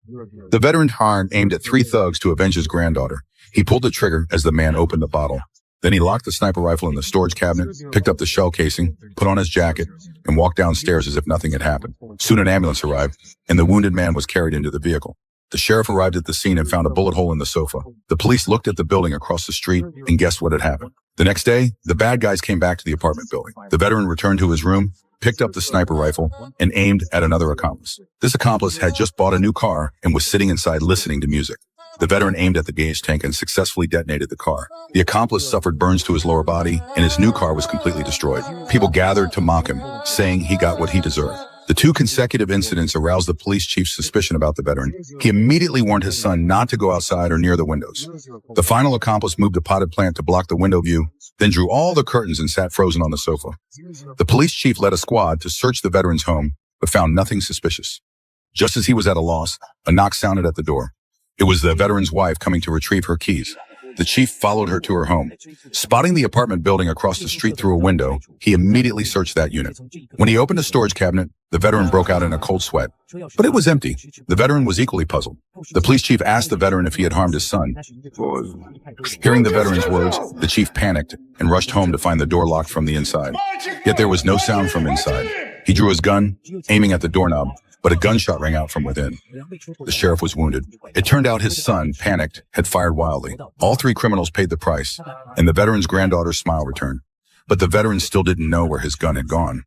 The veteran aimed at three thugs to avenge his granddaughter. He pulled the trigger as the man opened the bottle. Then he locked the sniper rifle in the storage cabinet, picked up the shell casing, put on his jacket, and walked downstairs as if nothing had happened. Soon an ambulance arrived, and the wounded man was carried into the vehicle. The sheriff arrived at the scene and found a bullet hole in the sofa. The police looked at the building across the street and guessed what had happened. The next day, the bad guys came back to the apartment building. The veteran returned to his room, picked up the sniper rifle, and aimed at another accomplice. This accomplice had just bought a new car and was sitting inside listening to music. The veteran aimed at the gas tank and successfully detonated the car. The accomplice suffered burns to his lower body, and his new car was completely destroyed. People gathered to mock him, saying he got what he deserved. The two consecutive incidents aroused the police chief's suspicion about the veteran. He immediately warned his son not to go outside or near the windows. The final accomplice moved a potted plant to block the window view, then drew all the curtains and sat frozen on the sofa. The police chief led a squad to search the veteran's home, but found nothing suspicious. Just as he was at a loss, a knock sounded at the door. It was the veteran's wife coming to retrieve her keys. The chief followed her to her home. Spotting the apartment building across the street through a window, he immediately searched that unit. When he opened a storage cabinet, the veteran broke out in a cold sweat. But it was empty. The veteran was equally puzzled. The police chief asked the veteran if he had harmed his son. Hearing the veteran's words, the chief panicked and rushed home to find the door locked from the inside. Yet there was no sound from inside. He drew his gun, aiming at the doorknob, but a gunshot rang out from within. The sheriff was wounded. It turned out his son, panicked, had fired wildly. All three criminals paid the price, and the veteran's granddaughter's smile returned. But the veteran still didn't know where his gun had gone.